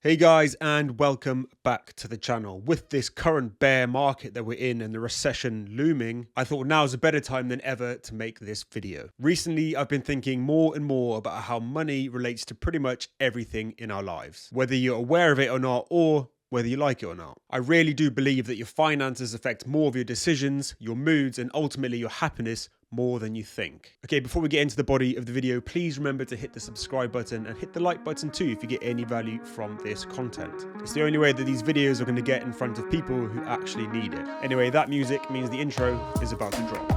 Hey guys, and welcome back to the channel. With this current bear market that we're in and the recession looming, I thought now is a better time than ever to make this video. Recently, I've been thinking more and more about how money relates to pretty much everything in our lives, whether you're aware of it or not, or whether you like it or not. I really do believe that your finances affect more of your decisions, your moods, and ultimately your happiness more than you think. Okay, before we get into the body of the video, please remember to hit the subscribe button and hit the like button too if you get any value from this content. It's the only way that these videos are going to get in front of people who actually need it. Anyway, that music means the intro is about to drop.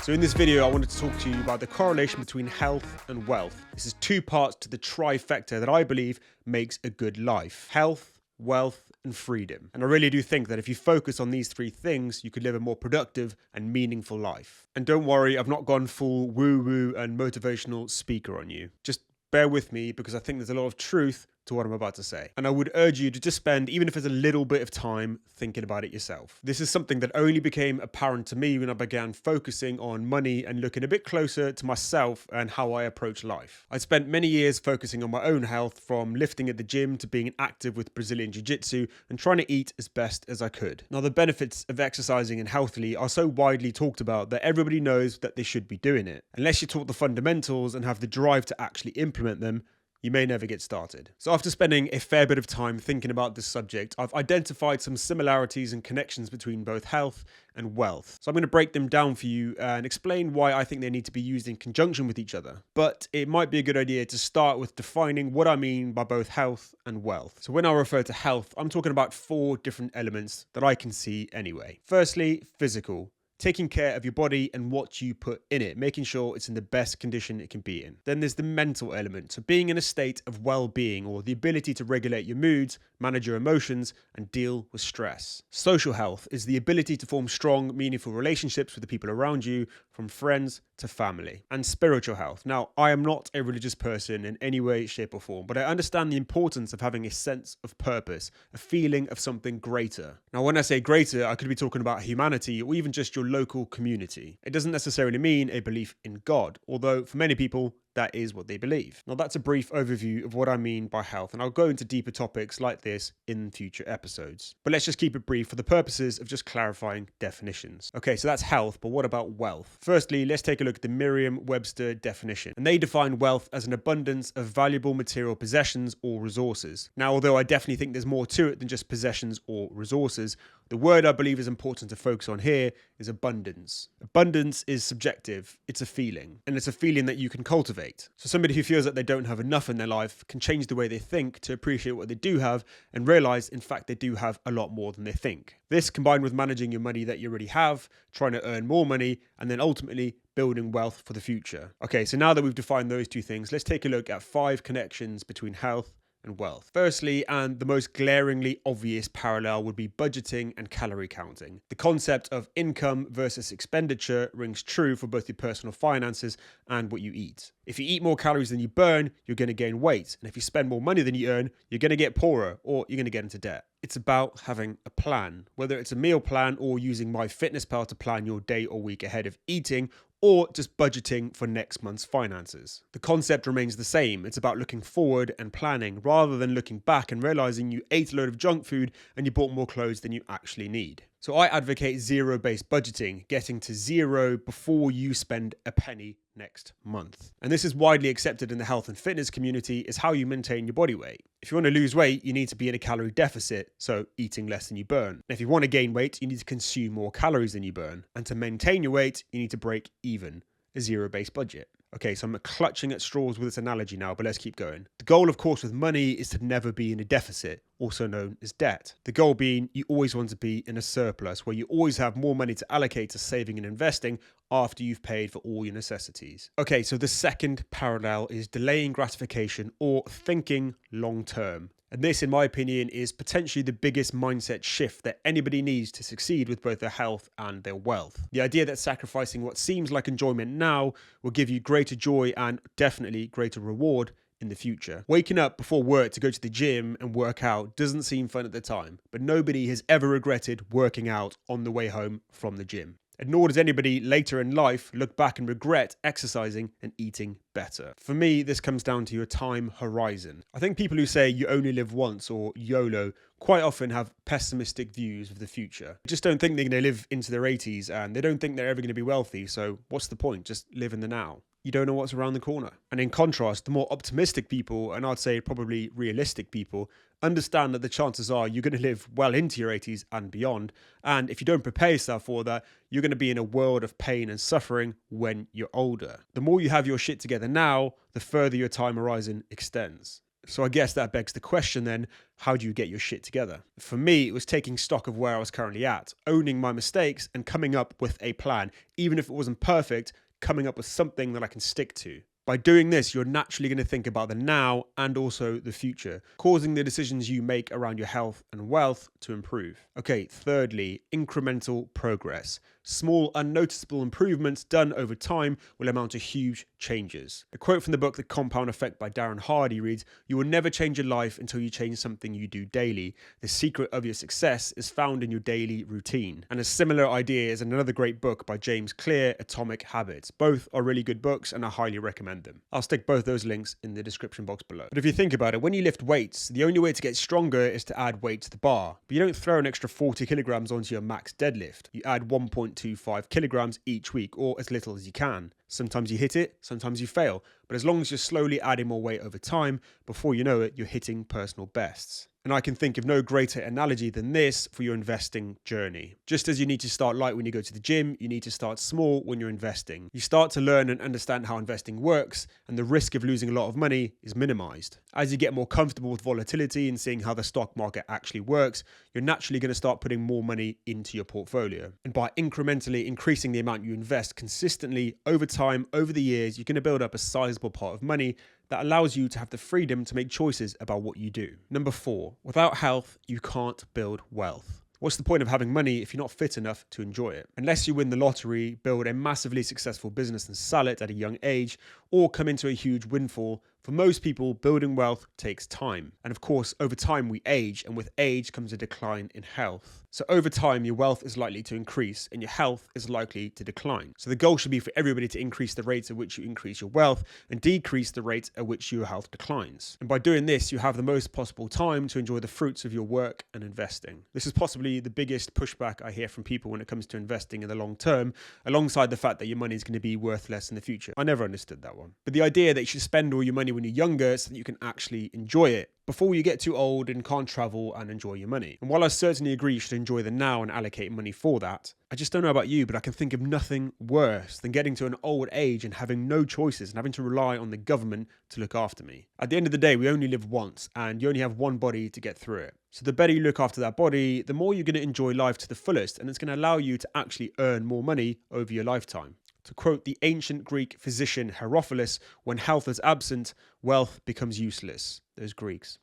So in this video, I wanted to talk to you about the correlation between health and wealth. This is two parts to the trifecta that I believe makes a good life: health, wealth, and freedom. And I really do think that if you focus on these three things, you could live a more productive and meaningful life. And don't worry, I've not gone full woo-woo and motivational speaker on you. Just bear with me because I think there's a lot of truth to what I'm about to say. And I would urge you to just spend, even if it's a little bit of time, thinking about it yourself. This is something that only became apparent to me when I began focusing on money and looking a bit closer to myself and how I approach life. I spent many years focusing on my own health, from lifting at the gym to being active with Brazilian Jiu-Jitsu and trying to eat as best as I could. Now, the benefits of exercising and healthily are so widely talked about that everybody knows that they should be doing it. Unless you're taught the fundamentals and have the drive to actually implement them, you may never get started. So after spending a fair bit of time thinking about this subject, I've identified some similarities and connections between both health and wealth. So I'm going to break them down for you and explain why I think they need to be used in conjunction with each other. But it might be a good idea to start with defining what I mean by both health and wealth. So when I refer to health, I'm talking about four different elements that I can see anyway. Firstly, physical. Taking care of your body and what you put in it, making sure it's in the best condition it can be in. Then there's the mental element, so being in a state of well-being, or the ability to regulate your moods, manage your emotions, and deal with stress. Social health is the ability to form strong, meaningful relationships with the people around you, from friends to family. And spiritual health. Now, I am not a religious person in any way, shape, or form, but I understand the importance of having a sense of purpose, a feeling of something greater. Now, when I say greater, I could be talking about humanity or even just your local community. It doesn't necessarily mean a belief in God, although for many people, that is what they believe. Now, that's a brief overview of what I mean by health, and I'll go into deeper topics like this in future episodes. But let's just keep it brief for the purposes of just clarifying definitions. Okay, so that's health, but what about wealth? Firstly, let's take a look at the Merriam-Webster definition. And they define wealth as an abundance of valuable material possessions or resources. Now, although I definitely think there's more to it than just possessions or resources, the word I believe is important to focus on here is abundance. Abundance is subjective. It's a feeling, and it's a feeling that you can cultivate. So somebody who feels that they don't have enough in their life can change the way they think to appreciate what they do have and realize, in fact, they do have a lot more than they think. This, combined with managing your money that you already have, trying to earn more money, and then ultimately building wealth for the future. Okay, so now that we've defined those two things, let's take a look at 5 connections between health and wealth. Firstly, and the most glaringly obvious parallel, would be budgeting and calorie counting. The concept of income versus expenditure rings true for both your personal finances and what you eat. If you eat more calories than you burn, you're going to gain weight. And if you spend more money than you earn, you're going to get poorer, or you're going to get into debt. It's about having a plan, whether it's a meal plan or using MyFitnessPal to plan your day or week ahead of eating, or just budgeting for next month's finances. The concept remains the same. It's about looking forward and planning, rather than looking back and realizing you ate a load of junk food and you bought more clothes than you actually need. So I advocate zero-based budgeting, getting to zero before you spend a penny next month. And this is widely accepted in the health and fitness community as how you maintain your body weight. If you want to lose weight, you need to be in a calorie deficit, so eating less than you burn. And if you want to gain weight, you need to consume more calories than you burn. And to maintain your weight, you need to break even, a zero-based budget. Okay, so I'm clutching at straws with this analogy now, but let's keep going. The goal, of course, with money is to never be in a deficit, also known as debt. The goal being you always want to be in a surplus, where you always have more money to allocate to saving and investing after you've paid for all your necessities. Okay, so the second parallel is delaying gratification, or thinking long term. And this, in my opinion, is potentially the biggest mindset shift that anybody needs to succeed with both their health and their wealth. The idea that sacrificing what seems like enjoyment now will give you greater joy and definitely greater reward in the future. Waking up before work to go to the gym and work out doesn't seem fun at the time, but nobody has ever regretted working out on the way home from the gym. And nor does anybody later in life look back and regret exercising and eating better. For me, this comes down to your time horizon. I think people who say you only live once, or YOLO, quite often have pessimistic views of the future. They just don't think they're going to live into their 80s, and they don't think they're ever going to be wealthy, so what's the point? Just live in the now. You don't know what's around the corner. And in contrast, the more optimistic people, and I'd say probably realistic people, understand that the chances are you're going to live well into your 80s and beyond. And if you don't prepare yourself for that, you're going to be in a world of pain and suffering when you're older. The more you have your shit together now, the further your time horizon extends. So I guess that begs the question then, how do you get your shit together? For me, it was taking stock of where I was currently at, owning my mistakes and coming up with a plan. Even if it wasn't perfect, coming up with something that I can stick to. By doing this, you're naturally going to think about the now and also the future, causing the decisions you make around your health and wealth to improve. Okay, thirdly, incremental progress. Small, unnoticeable improvements done over time will amount to huge changes. A quote from the book The Compound Effect by Darren Hardy reads, "You will never change your life until you change something you do daily. The secret of your success is found in your daily routine." And a similar idea is in another great book by James Clear, Atomic Habits. Both are really good books and I highly recommend them. I'll stick both those links in the description box below. But if you think about it, when you lift weights, the only way to get stronger is to add weight to the bar. But you don't throw an extra 40 kilograms onto your max deadlift. You add 1.25 kilograms each week, or as little as you can. Sometimes you hit it, sometimes you fail. But as long as you're slowly adding more weight over time, before you know it, you're hitting personal bests. And I can think of no greater analogy than this for your investing journey. Just as you need to start light when you go to the gym, you need to start small when you're investing. You start to learn and understand how investing works, and the risk of losing a lot of money is minimized. As you get more comfortable with volatility and seeing how the stock market actually works, you're naturally going to start putting more money into your portfolio. And by incrementally increasing the amount you invest consistently over time, over the years, you're going to build up a sizable pot of money that allows you to have the freedom to make choices about what you do. Number 4, without health, you can't build wealth. What's the point of having money if you're not fit enough to enjoy it? Unless you win the lottery, build a massively successful business and sell it at a young age, or come into a huge windfall, for most people, building wealth takes time. And of course, over time we age, and with age comes a decline in health. So over time, your wealth is likely to increase and your health is likely to decline. So the goal should be for everybody to increase the rate at which you increase your wealth and decrease the rate at which your health declines. And by doing this, you have the most possible time to enjoy the fruits of your work and investing. This is possibly the biggest pushback I hear from people when it comes to investing in the long term, alongside the fact that your money is going to be worth less in the future. I never understood that one. But the idea that you should spend all your money when you're younger so that you can actually enjoy it before you get too old and can't travel and enjoy your money. And while I certainly agree you should enjoy the now and allocate money for that, I just don't know about you, but I can think of nothing worse than getting to an old age and having no choices and having to rely on the government to look after me. At the end of the day, we only live once and you only have one body to get through it. So the better you look after that body, the more you're going to enjoy life to the fullest, and it's going to allow you to actually earn more money over your lifetime. To quote the ancient Greek physician Herophilus, when health is absent, wealth becomes useless. Those Greeks.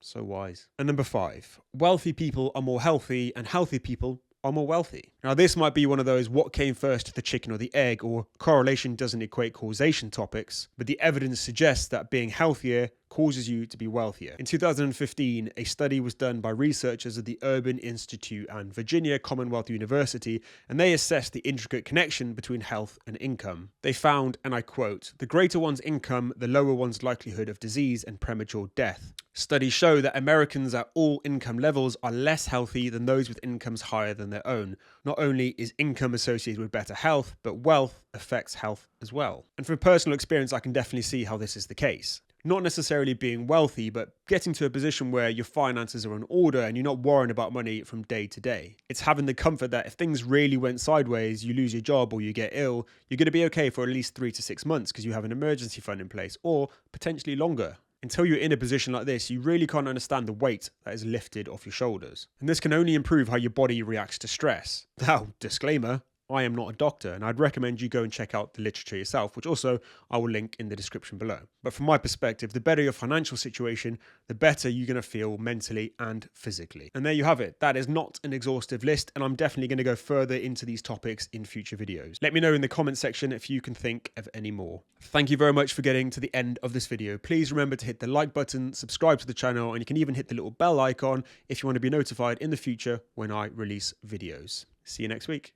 So wise. And number 5, wealthy people are more healthy and healthy people are more wealthy. Now, this might be one of those what came first, the chicken or the egg, or correlation doesn't equate causation topics, but the evidence suggests that being healthier causes you to be wealthier. In 2015, a study was done by researchers at the Urban Institute and Virginia Commonwealth University, and they assessed the intricate connection between health and income. They found, and I quote, "The greater one's income, the lower one's likelihood of disease and premature death. Studies show that Americans at all income levels are less healthy than those with incomes higher than their own. Not only is income associated with better health, but wealth affects health as well." And from personal experience, I can definitely see how this is the case. Not necessarily being wealthy, but getting to a position where your finances are in order and you're not worrying about money from day to day. It's having the comfort that if things really went sideways, you lose your job or you get ill, you're going to be okay for at least 3 to 6 months because you have an emergency fund in place, or potentially longer. Until you're in a position like this, you really can't understand the weight that is lifted off your shoulders. And this can only improve how your body reacts to stress. Now, disclaimer, I am not a doctor, and I'd recommend you go and check out the literature yourself, which also I will link in the description below. But from my perspective, the better your financial situation, the better you're going to feel mentally and physically. And there you have it. That is not an exhaustive list, and I'm definitely going to go further into these topics in future videos. Let me know in the comment section if you can think of any more. Thank you very much for getting to the end of this video. Please remember to hit the like button, subscribe to the channel, and you can even hit the little bell icon if you want to be notified in the future when I release videos. See you next week.